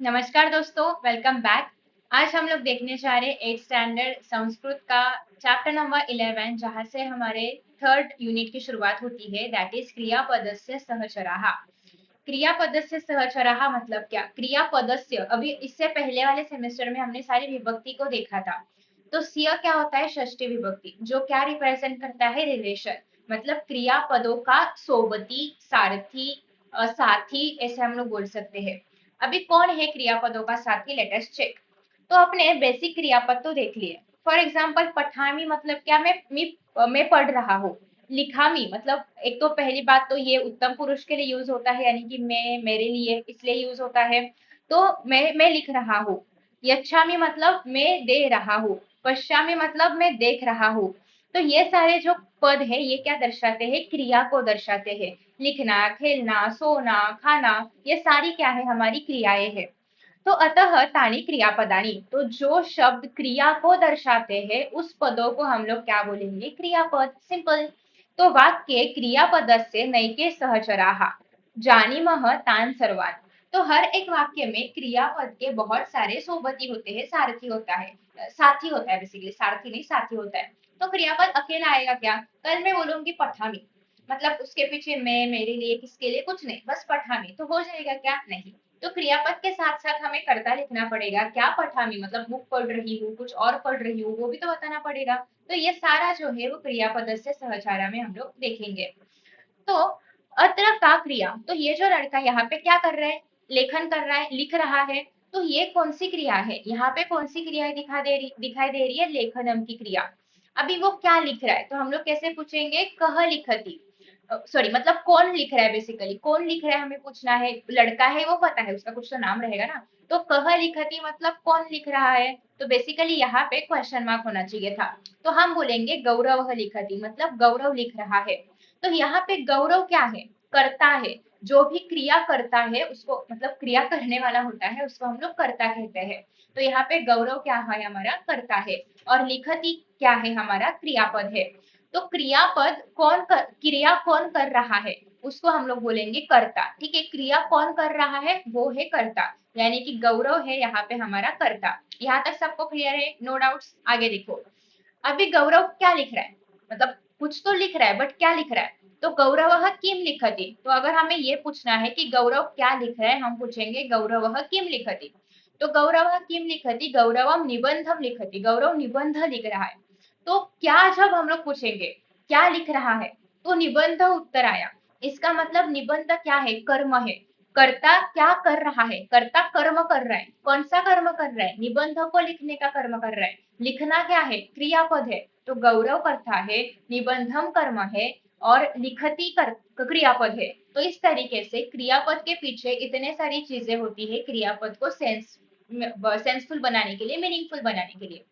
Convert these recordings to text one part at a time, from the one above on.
नमस्कार दोस्तों, welcome back. आज हम लोग देखने जा रहे हैं 8th स्टैंडर्ड संस्कृत का चैप्टर नंबर 11, जहां से हमारे थर्ड यूनिट की शुरुआत होती है। That is क्रियापदस्य सहचराः। क्रियापदस्य सहचराः मतलब क्या? क्रियापदस्य, अभी इससे पहले वाले सेमेस्टर में हमने सारी विभक्ति को देखा था। तो स्य क्या होता है? षष्ठी विभक्ति, जो क्या रिप्रेजेंट करता है? रिलेशन, मतलब क्रियापदों का सोबती, सारथी, साथी, ऐसे हम लोग बोल सकते हैं। अभी कौन है क्रियापदों का साथी? Let us check. तो अपने बेसिक क्रियापद तो देख लिए। फॉर एग्जाम्पल पठामी मतलब क्या? मैं पढ़ रहा हूँ। लिखामी मतलब, एक तो पहली बात तो ये उत्तम पुरुष के लिए यूज होता है, यानी कि मैं, मेरे लिए, इसलिए यूज होता है। तो मैं लिख रहा हूँ। यच्छामी मतलब मैं दे रहा हूँ। पश्यामी मतलब मैं देख रहा हूँ। तो ये सारे जो पद है, ये क्या दर्शाते हैं? क्रिया को दर्शाते हैं। लिखना, खेलना, सोना, खाना, ये सारी क्या है? हमारी क्रियाएं हैं। तो अतः तानी क्रियापदानी, तो जो शब्द क्रिया को दर्शाते हैं, उस पदों को हम लोग क्या बोलेंगे? क्रियापद। सिंपल। तो वाक्य क्रियापदस्य नैके सहचराः जानीमः तान् सर्वान्। तो हर एक वाक्य में क्रियापद के बहुत सारे सोबती होते हैं, सारथी होता है, साथी होता है, बेसिकली सारथी नहीं, साथी होता है। तो क्रियापद अकेला आएगा क्या? कल मैं बोलूंगी पठामी, मतलब उसके पीछे मैं, मेरे लिए, किसके लिए, कुछ नहीं, बस पठामी, तो हो जाएगा क्या? नहीं। तो क्रियापद के साथ साथ हमें कर्ता लिखना पड़ेगा। क्या पठामी मतलब? बुक पढ़ रही हूँ, कुछ और पढ़ रही हूँ, वो भी तो बताना पड़ेगा। तो ये सारा जो है वो क्रियापद से सहचारा में हम लोग देखेंगे। तो अत्र का क्रिया, तो ये जो लड़का यहाँ पे क्या कर रहा है? लेखन कर रहा है, लिख रहा है। तो ये कौन सी क्रिया है? यहाँ पे कौन सी क्रिया दिखाई दे रही है? लेखनम की क्रिया। अभी वो क्या लिख रहा है? तो हम लोग कैसे पूछेंगे? कह लिखती, सॉरी, मतलब कौन लिख रहा है? बेसिकली कौन लिख रहा है हमें पूछना है। लड़का है वो पता है, उसका कुछ तो नाम रहेगा ना। तो कह लिखती मतलब कौन लिख रहा है? तो बेसिकली यहाँ पे क्वेश्चन मार्क होना चाहिए था। तो हम बोलेंगे गौरव लिखती, मतलब गौरव लिख रहा है। तो यहाँ पे गौरव क्या है? करता है। जो भी क्रिया करता है उसको, मतलब क्रिया करने वाला होता है, उसको हम लोग कर्ता कहते हैं। तो यहाँ पे गौरव क्या है? हमारा कर्ता है। और लिखती क्या है? हमारा क्रियापद है। तो क्रियापद क्रिया कौन कर रहा है, उसको हम लोग बोलेंगे कर्ता। ठीक है, क्रिया कौन कर रहा है? वो है कर्ता, यानी कि गौरव है यहाँ पे हमारा कर्ता। यहाँ तक सबको क्लियर है? No doubts. आगे देखो। अभी गौरव क्या लिख रहा है? मतलब कुछ तो लिख रहा है, बट क्या लिख रहा है? तो गौरव किम लिखति। तो अगर हमें ये पूछना है कि गौरव क्या लिख रहा है, हम पूछेंगे गौरव किम लिखति। तो गौरव किम लिखति, गौरवम निबंधम लिखति, गौरव निबंध लिख रहा है। तो क्या, जब हम लोग पूछेंगे क्या लिख रहा है, तो निबंध उत्तर आया। इसका मतलब निबंध क्या है? कर्म है। कर्ता क्या कर रहा है? कर्ता कर्म कर रहा है। कौन सा कर्म कर रहा है? निबंध को लिखने का कर्म कर रहा है। लिखना क्या है? क्रियापद है। तो गौरव कर्ता है, निबंधम कर्म है, और लिखती कर क्रियापद है। तो इस तरीके से क्रियापद के पीछे इतने सारी चीजें होती है क्रियापद को सेंसफुल बनाने के लिए, मीनिंगफुल बनाने के लिए।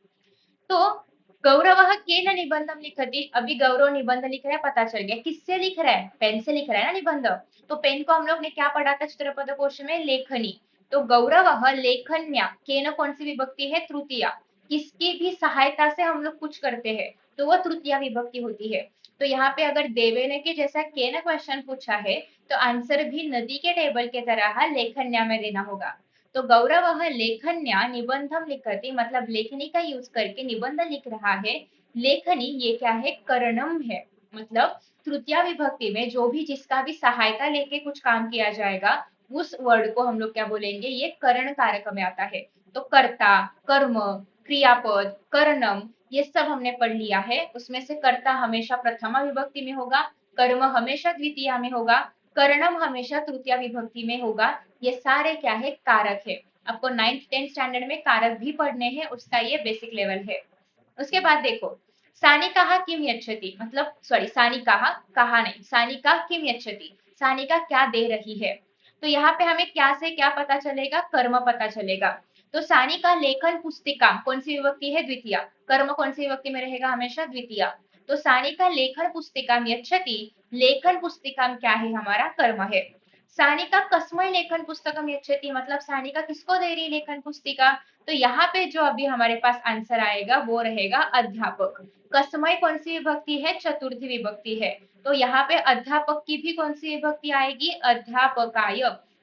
तो गौरव केन निबंधम लिखति, अभी गौरव निबंध लिख रहा है, पता चल गया किससे लिख रहा है? पेन से लिख रहा है ना निबंध। तो पेन को हम लोग ने क्या पढ़ा था चित्रपद कोश में? लेखनी। तो गौरव लेखन्या, केन कौन सी विभक्ति है? तृतीया। किसकी भी सहायता से हम लोग कुछ करते हैं, तो वो तृतीया विभक्ति होती है। तो यहाँ पे अगर देवे ने के जैसा केन क्वेश्चन पूछा है, तो आंसर भी नदी के टेबल के तरह लेखन्या में देना होगा। तो गौरव लेखन्या निबंधम लिखति, मतलब लेखनी का यूज करके निबंध लिख रहा है। लेखनी ये क्या है? करणम है। मतलब तृतीया विभक्ति में जो भी, जिसका भी सहायता लेके कुछ काम किया जाएगा, उस वर्ड को हम लोग क्या बोलेंगे? ये करण कारक में आता है। तो कर्ता, कर्म, क्रियापद, करणम, ये सब हमने पढ़ लिया है। उसमें से कर्ता हमेशा प्रथमा विभक्ति में होगा, कर्म हमेशा द्वितीया में होगा, करणम हमेशा तृतीया विभक्ति में होगा। ये सारे क्या है? कारक है। आपको 9th 10th स्टैंडर्ड में कारक भी पढ़ने हैं, उसका ये बेसिक लेवल है। उसके बाद देखो, सानिकाः किम यच्छति, मतलब सॉरी, सानिकाः, कहा नहीं, सानिका किम यच्छति, सानिका क्या दे रही है। तो यहाँ पे हमें क्या से क्या पता चलेगा? कर्म पता चलेगा। तो सानिका लेखन पुस्तिका कौन सी विभक्ति है? द्वितीया। कर्म कौन सी विभक्ति में रहेगा? हमेशा द्वितीया। तो सानिका लेखन पुस्तिका यच्छति, लेखन पुस्तिका क्या है? हमारा कर्म है। सानिका कस्मै लेखन पुस्तकम यच्छति, मतलब सानिका किसको दे रही लेखन पुस्तिका। तो यहाँ पे जो अभी हमारे पास आंसर आएगा वो रहेगा अध्यापक। कस्मै कौन सी विभक्ति है? चतुर्थी विभक्ति है। तो यहाँ पे अध्यापक की भी कौन सी विभक्ति आएगी? अध्यापकाय।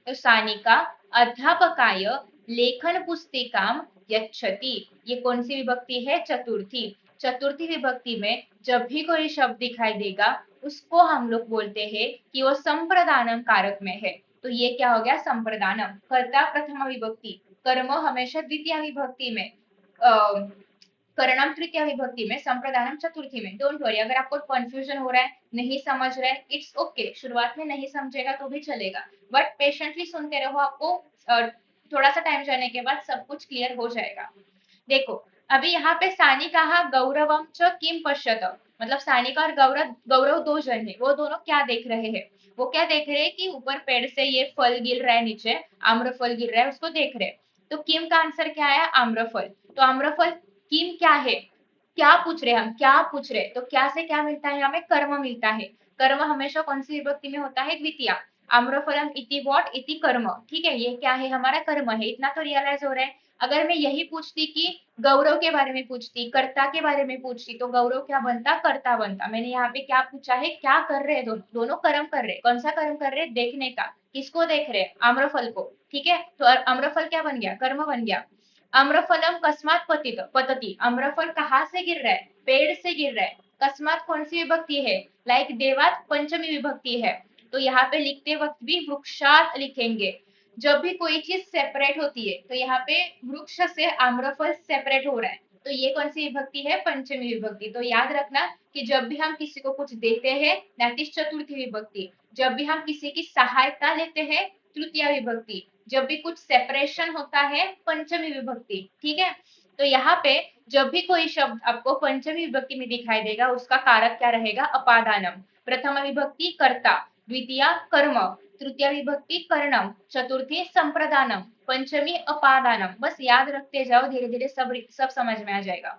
तो सानिका अध्यापकाय लेखन पुस्तिकाम यच्छति, ये कौन सी विभक्ति है? चतुर्थी। चतुर्थी विभक्ति में जब भी कोई शब्द दिखाई देगा उसको हम लोग बोलते हैं कि वो संप्रदानम कारक में है। तो ये क्या हो गया? संप्रदानम। कर्ता प्रथमा विभक्ति, कर्म हमेशा द्वितीय विभक्ति में, करणम तृतीय विभक्ति में, संप्रदानम चतुर्थी में। डोंट वरी, अगर आपको कंफ्यूजन हो रहा है, नहीं समझ रहे, इट्स ओके, शुरुआत में नहीं समझेगा तो भी चलेगा, बट पेशेंटली सुनते रहो, आपको थोड़ा सा टाइम जाने के बाद सब कुछ क्लियर हो जाएगा। देखो, अभी यहाँ पे सानिका गौरवम च किम पश्यत, मतलब सानिका और गौरव, गौरव दो जन है, वो दोनों क्या देख रहे हैं? वो क्या देख रहे हैं कि ऊपर पेड़ से ये फल गिर रहा है, नीचे आम्रफल गिर रहा है, उसको देख रहे हैं। तो किम का आंसर क्या आया? आम्रफल। तो आम्रफल किम क्या है? क्या पूछ रहे? हम क्या पूछ रहे? तो क्या से क्या मिलता है? हमें कर्म मिलता है। कर्म हमेशा कौन सी विभक्ति में होता है? द्वितीय। आम्रफलम इति व्हाट? इति कर्म। ठीक है, ये क्या है? हमारा कर्म है। इतना तो रियलाइज हो रहा है। अगर मैं यही पूछती कि गौरव के बारे में पूछती, कर्ता के बारे में पूछती, तो गौरव क्या बनता? कर्ता बनता। मैंने यहाँ पे क्या पूछा है? क्या कर रहे हैं? दोनों कर्म कर रहे। कौन सा कर्म कर रहे? देखने का। किसको देख रहे? आम्रफल को। ठीक है, तो आम्रफल क्या बन गया? कर्म बन गया। आम्रफलम कस्मात पतित पतति, आम्रफल कहाँ से गिर रहा है? पेड़ से गिर रहा है। कस्मात कौन सी विभक्ति है? लाइक देवात पंचमी विभक्ति है। तो यहाँ पे लिखते वक्त भी वृक्षात लिखेंगे। जब भी कोई चीज सेपरेट होती है तो यहाँ पे वृक्ष से आम्रफल सेपरेट हो रहा है, तो ये कौन सी विभक्ति है? पंचमी विभक्ति। तो याद रखना कि जब भी हम किसी को कुछ देते हैं दैट इज चतुर्थी विभक्ति। जब भी हम किसी की सहायता लेते हैं, तृतीय विभक्ति। जब भी कुछ सेपरेशन होता है, पंचमी विभक्ति। ठीक है, तो यहाँ पे जब भी कोई शब्द आपको पंचमी विभक्ति में दिखाई देगा, उसका कारक क्या रहेगा? अपादानम। प्रथम विभक्ति कर्ता, द्वितीय कर्म, तृतीय विभक्ति कर्णम, चतुर्थी संप्रदानम, पंचमी अपादानम। बस याद रखते जाओ, धीरे धीरे सब समझ में आ जाएगा।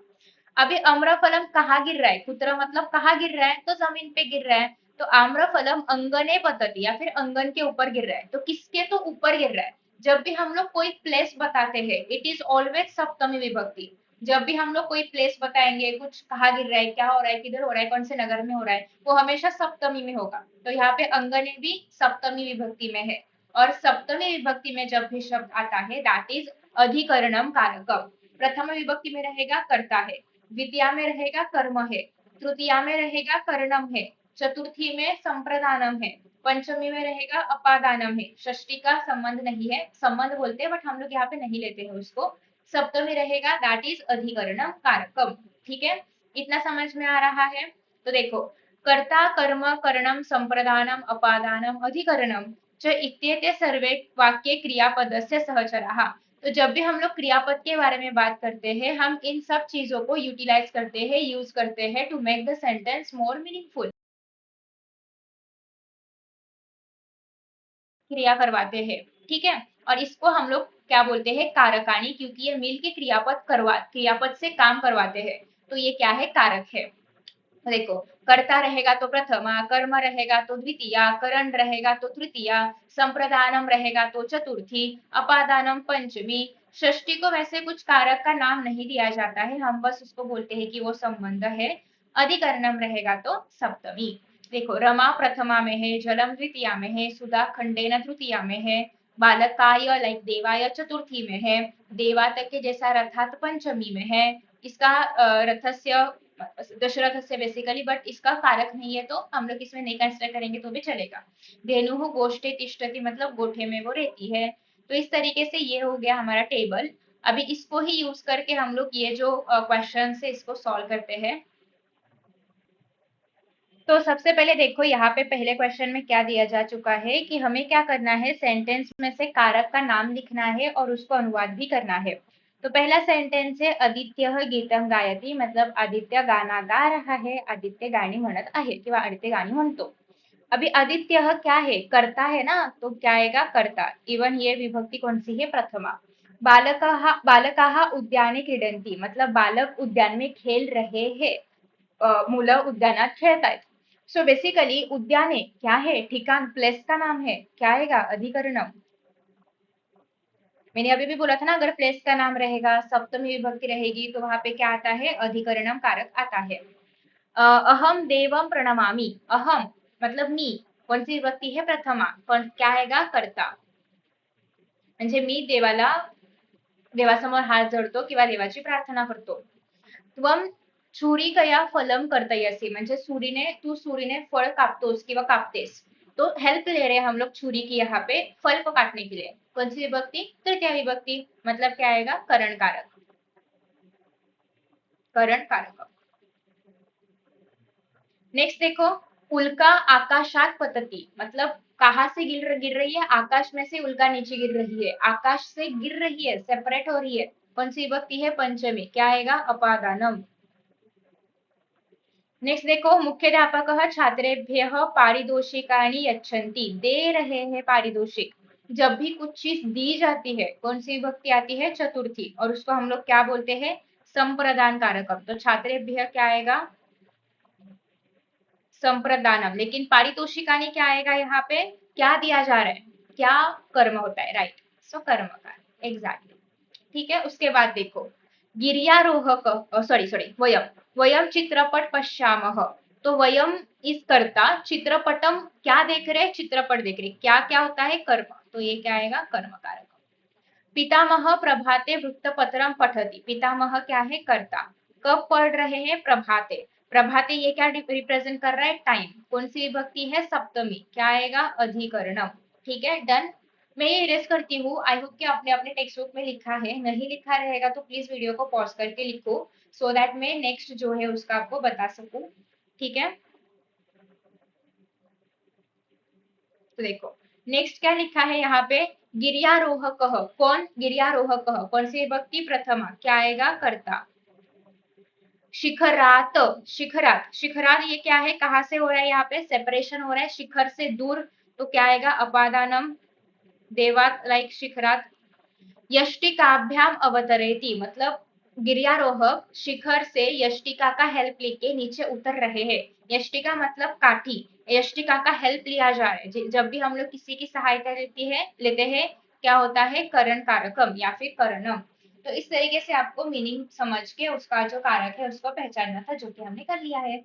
अभी अम्रफलम कहाँ गिर रहा है? कुत्र मतलब कहाँ गिर रहा है? तो जमीन पे गिर रहा है। तो आम्रफलम अंगने पतति, या फिर अंगन के ऊपर गिर रहा है। तो किसके? तो ऊपर गिर रहा है। जब भी हम लोग कोई प्लेस बताते हैं, इट इज ऑलवेज सप्तमी विभक्ति। जब भी हम लोग कोई प्लेस बताएंगे, कुछ कहाँ गिर रहा है, क्या हो रहा है, किधर हो रहा है, कौन से नगर में हो रहा है, वो हमेशा सप्तमी में होगा। तो यहाँ पे अंगने भी सप्तमी विभक्ति में है। और सप्तमी विभक्ति में जब भी शब्द आता है दैट इज अधिकरणम कारकम। प्रथम विभक्ति में रहेगा कर्ता है, द्वितीया में रहेगा कर्म है, तृतीया में रहेगा कर्णम है, चतुर्थी में संप्रदानम है, पंचमी में रहेगा अपादानम है, षष्ठी का संबंध नहीं है, संबंध बोलते हैं बट हम लोग यहाँ पे नहीं लेते हैं उसको। सप्तमी रहेगा दैट इज अधिकरणम कारकम। ठीक है, इतना समझ में आ रहा है? तो देखो, कर्ता कर्म करणम संप्रदानम अपादानम अधिकरणम च इत्येते सर्वे वाक्ये क्रियापदस्य सहचराः। तो जब भी हम लोग क्रियापद के बारे में बात करते हैं, हम इन सब चीजों को यूटिलाइज करते हैं, यूज करते हैं to make the sentence more meaningful. क्रिया करवाते हैं। ठीक है, और इसको हम लोग क्या बोलते हैं? कारकाणी, क्योंकि ये मिल के क्रियापद से काम करवाते हैं। तो ये क्या है? कारक है। देखो, कर्ता रहेगा तो प्रथमा, कर्म रहेगा तो द्वितीया, करण रहेगा तो तृतीया, संप्रदानम रहेगा तो चतुर्थी, अपादानम पंचमी। षष्ठी को वैसे कुछ कारक का नाम नहीं दिया जाता है, हम बस उसको बोलते हैं कि वो संबंध है। अधिकरणम रहेगा तो सप्तमी। देखो, रमा प्रथमा में है, जलम द्वितीया में है, सुधा खंडेन तृतीया में है, बालकाय लाइक देवाय चतुर्थी में है, देवा तक के जैसा रथात पंचमी में है। इसका रथस्य दशरथ से बेसिकली, बट इसका कारक नहीं है तो हम लोग इसमें नहीं कंसिडर करेंगे तो भी चलेगा। धेनु गोष्ठे तिष्ठति, मतलब गोठे में वो रहती है। तो इस तरीके से ये हो गया हमारा टेबल। अभी इसको ही यूज करके हम लोग ये जो क्वेश्चन है इसको सॉल्व करते हैं। तो सबसे पहले देखो, यहाँ पे पहले क्वेश्चन में क्या दिया जा चुका है कि हमें क्या करना है? सेंटेंस में से कारक का नाम लिखना है और उसको अनुवाद भी करना है। तो पहला सेंटेंस है आदित्य गीतम गायती, मतलब आदित्य गाना गा रहा है, आदित्य गाणी म्हणत आहे किंवा आदित्य गाणी म्हणतो। अभी आदित्य क्या है? कर्ता है ना, तो क्या आएगा? कर्ता। इवन ये विभक्ति कौन सी है? प्रथमा। बालकाः उद्याने क्रीडन्ति, मतलब बालक उद्यान में खेल रहे हैं, मुलं उद्यानात खेळतायत। सो बेसिकली उद्याने क्या है? ठिकान, प्लेस का नाम है। क्या आएगा? अधिकरणम। मैंने अभी भी बोला था ना, अगर प्लेस का नाम रहेगा, सप्तमी विभक्ति रहेगी, तो वहां पे क्या आता है? अधिकरणम कारक आता है। अहम देवम प्रणमामि, अहम मतलब मी, कौन सी विभक्ति है? प्रथमा, कौन क्या आएगा? कर्ता। म्हणजे मी देवाला देवासमोर हात जोडतो किंवा देवाची प्रार्थना करतो. त्वम छुरीकया फलम कर्तयसी, म्हणजे सुरीने फळ कापतोस किंवा कापतेस. तो हेल्प ले रहे हैं हम लोग छुरी की यहाँ पे फल को काटने के लिए. कौन सी विभक्ति? तृतीय विभक्ति. मतलब क्या आएगा? करण कारक. करण कारक. नेक्स्ट देखो, उल्का आकाशात पतती, मतलब कहाँ से गिर रही है? आकाश में से उल्का नीचे गिर रही है. आकाश से गिर रही है, सेपरेट हो रही है. कौन सी विभक्ति है? पंचमी. क्या आएगा? अपादानम. नेक्स्ट देखो, मुख्याध्यापक छात्रेभ्य पारितोषिकानि यच्छन्ति, दे रहे हैं पारितोषिक. जब भी कुछ चीज दी जाती है, कौन सी विभक्ति आती है? चतुर्थी. और उसको हम लोग क्या बोलते हैं? संप्रदान कारकम. तो छात्रेभ्य क्या आएगा? संप्रदानम. लेकिन पारितोषिकानी क्या आएगा यहाँ पे? क्या दिया जा रहा है? क्या कर्म होता है? राइट. सो कर्मकार. एग्जैक्टली. ठीक है. उसके बाद देखो, गिर्यारोहक, सॉरी सॉरी, वयम वयम चित्रपट पश्यामः. तो वयम इस कर्ता, चित्रपटम क्या देख रहे? चित्रपट देख रहे. क्या क्या होता है? कर्म. तो ये क्या आएगा? कर्म कारक. पितामह प्रभाते वृत्तपत्रम पठति. पितामह क्या है? कर्ता. कब पढ़ रहे हैं? प्रभाते. प्रभाते ये क्या रिप्रेजेंट कर रहा है? टाइम. कौन सी विभक्ति है? सप्तमी. क्या आएगा? अधिकरणम. ठीक है. डन. मैं ये इरेज करती हूँ. आई होप कि आपने अपने टेक्स्ट बुक में लिखा है. नहीं लिखा रहेगा तो प्लीज वीडियो को पॉज करके लिखो, सो दैट मैं नेक्स्ट जो है उसका आपको बता सकूं. ठीक है. तो देखो, नेक्स्ट क्या लिखा है यहाँ पे? गिर्यारोहक. कौन? गिर्यारोहक. कौन सी विभक्ति? प्रथमा. क्या आएगा? कर्ता. शिखरात. शिखरात. शिखरात ये क्या है? कहाँ से हो रहा है? यहाँ पे सेपरेशन हो रहा है शिखर से दूर. तो क्या आएगा? अपादानम. देवात लाइक शिखरात. यष्टिकाभ्याम अवतरेति, मतलब गिर्यारोहक शिखर से यष्टिका का हेल्प लेके नीचे उतर रहे हैं. यष्टिका मतलब काठी. यष्टिका का हेल्प लिया जा रहा है. जब भी हम लोग किसी की सहायता लेते हैं, क्या होता है? करण कारकम या फिर करणम. तो इस तरीके से आपको मीनिंग समझ के उसका जो कारक है उसको पहचानना था, जो कि हमने कर लिया है.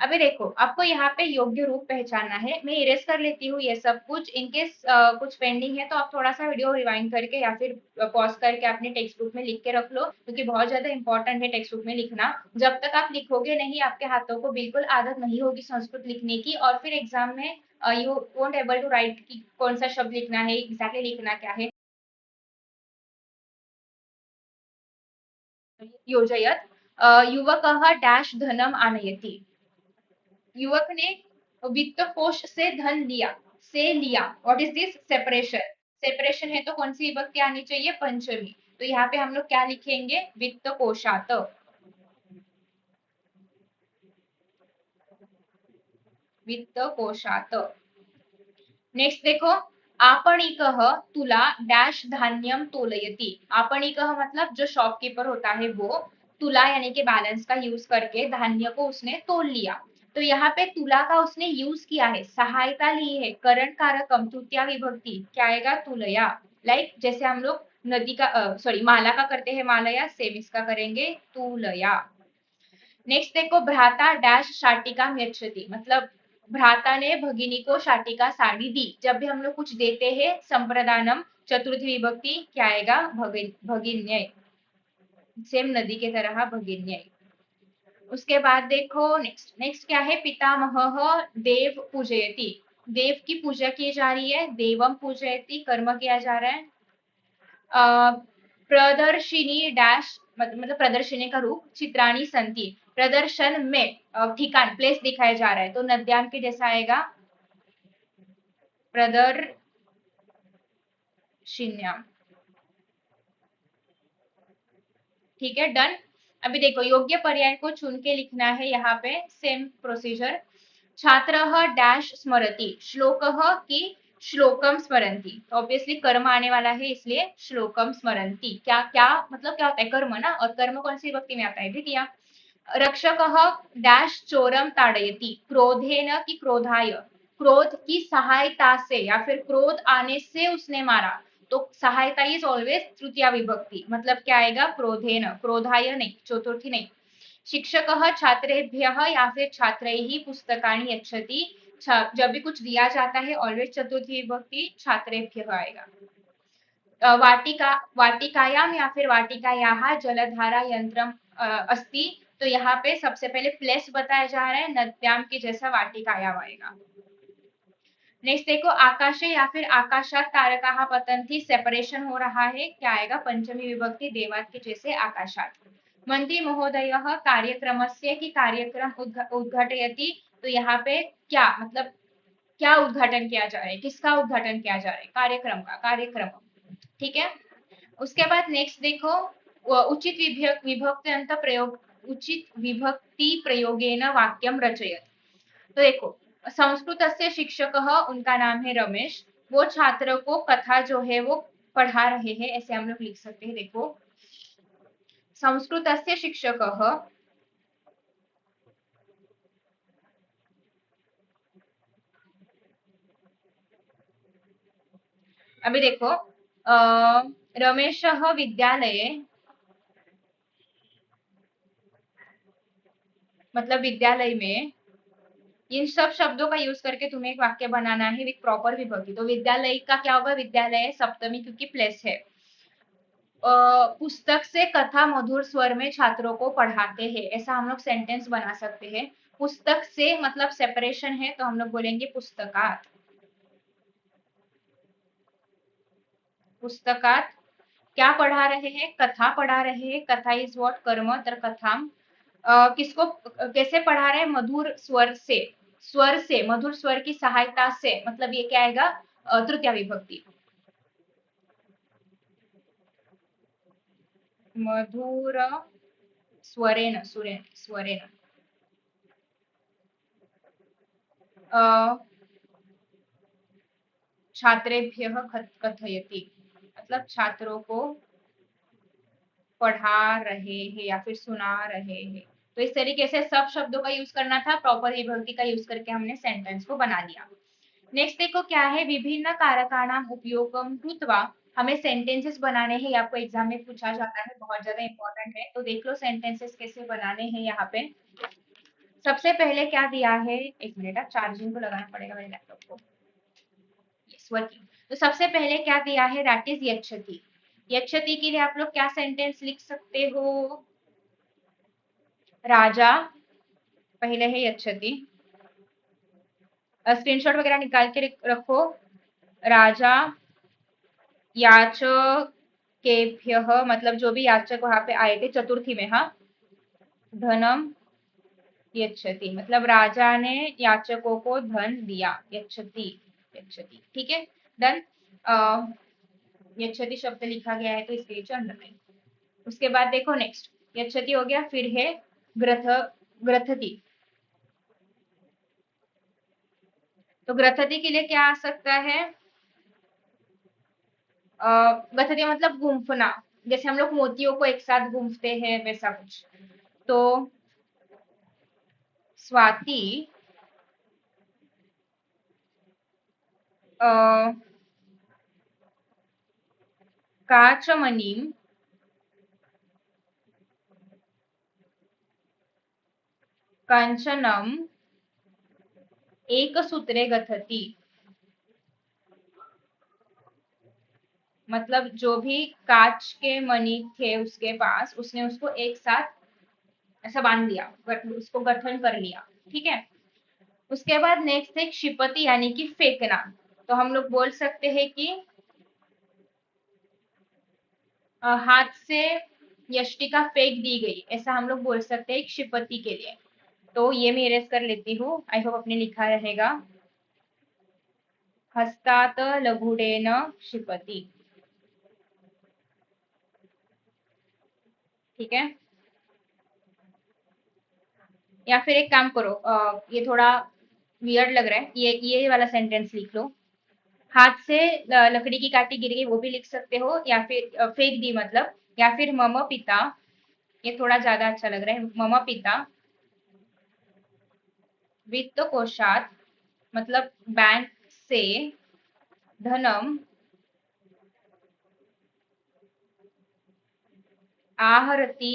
अभी देखो, आपको यहाँ पे योग्य रूप पहचानना है. मैं इरेज कर लेती हूँ ये सब कुछ. इनकेस कुछ पेंडिंग है तो आप थोड़ा सा वीडियो रिवाइंड करके या फिर पॉज करके अपने टेक्स्ट बुक में लिख के रख लो, क्योंकि बहुत ज्यादा इंपॉर्टेंट है टेक्स्ट बुक में लिखना. जब तक आप लिखोगे नहीं, आपके हाथों को बिल्कुल आदत नहीं होगी संस्कृत लिखने की, और फिर एग्जाम में you won't able to write कि कौन सा शब्द लिखना है, एग्जैक्टली लिखना क्या है. योजयत. युवक डैश धनम आनयति. युवक ने वित्त कोष से धन लिया. से लिया. What is this? Separation. Separation है तो कौन सी विभक्ति आनी चाहिए? पंचमी. तो यहाँ पे हम लोग क्या लिखेंगे? वित्त कोशात. वित्त कोशात. नेक्स्ट देखो, आपणिकः तुला डैश धान्यम तोलयति. आपणिकः मतलब जो शॉपकीपर होता है वो, तुला यानी कि बैलेंस का यूज करके धान्य को उसने तोल लिया. तो यहाँ पे तुला का उसने यूज किया है, सहायता ली है. करण कारकम तृतीया विभक्ति. क्या आएगा? तुलया. लाइक जैसे हम लोग नदी का सॉरी माला का करते हैं मालया, सेम इसका करेंगे तुलया. नेक्स्ट देखो, भ्राता डैश शाटिका यच्छति, मतलब भ्राता ने भगिनी को शाटिका साड़ी दी. जब भी हम लोग कुछ देते हैं, संप्रदानम. चतुर्थी विभक्ति. क्या आएगा? भगिन्य. सेम नदी के तरह भगिन्य. उसके बाद देखो, नेक्स्ट नेक्स्ट क्या है? पितामह देव पूजयति. देव की पूजा की जा रही है. देवम पूजयति, कर्म किया जा रहा है. प्रदर्शिनी डैश, मतलब प्रदर्शनी का रूप. चित्राणी संति. प्रदर्शन में ठिकान, प्लेस दिखाया जा रहा है, तो नद्यान के जैसा आएगा प्रदर्शिन्याम. ठीक है. डन. अभी देखो, योग्य पर्याय को चुन के लिखना है यहाँ पे. Same procedure. छात्र डैश स्मरति. श्लोक की श्लोकम स्मरंती. ऑब्वियसली कर्म आने वाला है, इसलिए श्लोकम स्मरंती. क्या क्या मतलब क्या होता है? कर्म ना. और कर्म कौन सी विभक्ति में आता है? द्वितीया. रक्षक डैश चोरम ताड़यति. क्रोधेन की क्रोधाय. क्रोध की सहायता से या फिर क्रोध आने से उसने मारा. तो सहायता इज ऑलवेज तृतीया विभक्ति. मतलब क्या आएगा? क्रोधेन. क्रोधाय नहीं, चतुर्थी नहीं. शिक्षक छात्रेभ्य या फिर छात्रैः पुस्तकानि यच्छति. जब भी कुछ दिया जाता है ऑलवेज चतुर्थी विभक्ति छात्रेभ्य आएगा. वाटिकायाम या फिर वाटिकायाः जलधारा यंत्रम अस्ति। तो यहाँ पे सबसे पहले प्लेस बताया जा रहा है, नद्याम की जैसा वाटिकायाम आएगा। नेक्स्ट देखो, आकाशे या फिर आकाशात तारकाः पतन्ति, सेपरेशन हो रहा है, क्या आएगा? पंचमी विभक्ति देवात के जैसे आकाशात। मंत्री महोदयः कार्यक्रमस्य की कार्यक्रम उद्घाटयति। तो यहाँ पे क्या मतलब क्या उद्घाटन किया जा रहा है, किसका उद्घाटन किया जा रहा है? कार्यक्रम का, कार्यक्रम। ठीक है। उसके बाद नेक्स्ट देखो, उचित विभक्त्यंत प्रयोग, उचित विभक्ति प्रयोगेन वाक्यम रचयत। तो देखो, संस्कृतस्य शिक्षकः, उनका नाम है रमेश, वो छात्र को कथा जो है वो पढ़ा रहे हैं, ऐसे हम लोग लिख सकते हैं। देखो, संस्कृतस्य शिक्षकः, अभी देखो, रमेशः विद्यालये, मतलब विद्यालय में, इन सब शब्दों का यूज करके तुम्हें एक वाक्य बनाना है विद प्रॉपर विभक्ति। तो विद्यालय का क्या होगा? विद्यालय सप्तमी, क्योंकि प्लेस है। पुस्तक से कथा मधुर स्वर में छात्रों को पढ़ाते हैं, ऐसा हम लोग सेंटेंस बना सकते हैं। पुस्तक से मतलब सेपरेशन है, तो हम लोग बोलेंगे पुस्तकात। पुस्तकात क्या पढ़ा रहे हैं? कथा पढ़ा रहे हैं। कथा इज व्हाट? कर्म, तर कथाम। किसको कैसे पढ़ा रहे हैं? मधुर स्वर से, स्वर से, मधुर स्वर की सहायता से, मतलब ये क्या आएगा? तृतीय विभक्ति। मधुर स्वरेण, सुरेण, स्वरेण, छात्रेभ्यः कथयति, मतलब छात्रों को पढ़ा रहे हैं या फिर सुना रहे हैं। तो इस तरीके से सब शब्दों का यूज करना था, प्रॉपर विभक्ति का यूज करके हमने सेंटेंस को बना लिया। नेक्स्ट देखो क्या है, विभिन्न कारकाणाम उपयोगम कृत्वा। हमें सेंटेंसेस बनाने हैं, आपको एग्जाम में पूछा जाता है, बहुत ज्यादा इंपॉर्टेंट है। तो देख लो सेंटेंसेस कैसे बनाने हैं। यहाँ पे सबसे पहले क्या दिया है, एक मिनट, चार्जिंग को लगाना पड़ेगा मेरे लैपटॉप को। Yes, working. तो सबसे पहले क्या दिया है, दैट इज यक्षति। यक्षति के लिए आप लोग क्या सेंटेंस लिख सकते हो? राजा पहले है यक्षति, स्क्रीनशॉट वगैरह निकाल के रखो। राजा याचकेभ्यः, मतलब जो भी याचक वहां पे आए थे चतुर्थी में, हाँ, धनम यच्छति, मतलब राजा ने याचकों को धन दिया, यच्छति, यच्छति। ठीक है, डन। यच्छति शब्द लिखा गया है तो इसके नीचे अंडरलाइन। उसके बाद देखो नेक्स्ट, यच्छति हो गया, फिर है ग्रथ, ग्रथति। तो ग्रथति के लिए क्या आ सकता है? गथती मतलब गुम्फना, जैसे हम लोग मोतियों को एक साथ गुम्फते हैं, वैसा कुछ। तो स्वाति काचमणिम कांचनम एक सूत्रे गथती, मतलब जो भी कांच के मणि थे उसके पास, उसने उसको एक साथ ऐसा बांध दिया, उसको गठन कर लिया। ठीक है। उसके बाद नेक्स्ट है क्षिपति, यानी कि फेंकना। तो हम लोग बोल सकते हैं कि हाथ से यष्टिका फेंक दी गई, ऐसा हम लोग बोल सकते हैं क्षिपति के लिए। तो ये मैं इरेज कर लेती हूँ, आई होप अपने लिखा रहेगा। हस्तात लघुडेन क्षिपति। ठीक है। या फिर एक काम करो, ये थोड़ा वियर्ड लग रहा है, ये वाला सेंटेंस लिख लो। हाथ से लकड़ी की काटी गिर गई, वो भी लिख सकते हो, या फिर फेंक दी मतलब। या फिर मम पिता, ये थोड़ा ज्यादा अच्छा लग रहा है, मम पिता वित्त कोशात, मतलब बैंक से, धनम आहरती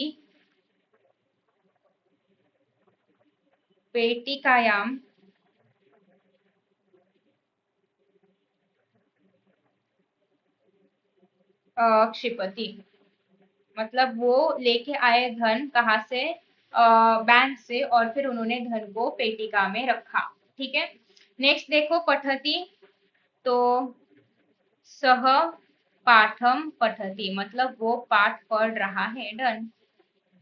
पेटिकायाम क्षिपति, मतलब वो लेके आए धन कहाँ से, बैंक से, और फिर उन्होंने धन को पेटिका में रखा। ठीक है, नेक्स्ट देखो पठती, तो सह पाठम पठती, मतलब वो पाठ पढ़ रहा है। डन।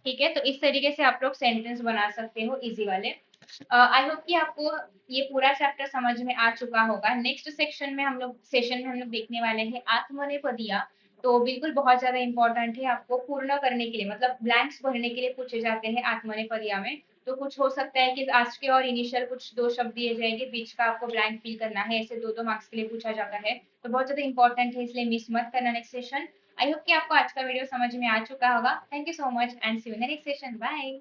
ठीक है, तो इस तरीके से आप लोग सेंटेंस बना सकते हो इजी वाले। आई होप कि आपको ये पूरा चैप्टर समझ में आ चुका होगा। नेक्स्ट सेशन में हम लोग देखने वाले हैं आत्मनेपदिया। तो बिल्कुल बहुत ज्यादा इंपॉर्टेंट है, आपको पूर्ण करने के लिए, मतलब ब्लैंक्स भरने के लिए पूछे जाते हैं आत्मनेपदिया में। तो कुछ हो सकता है कि आज के और इनिशियल कुछ दो शब्द दिए जाएंगे, बीच का आपको ब्लैंक फिल करना है, ऐसे दो दो मार्क्स के लिए पूछा जाता है। तो बहुत ज्यादा इंपॉर्टेंट है, इसलिए मिस मत करना नेक्स्ट सेशन। आई होप कि आपको आज का वीडियो समझ में आ चुका होगा। Thank you so much and see you in the next session. Bye.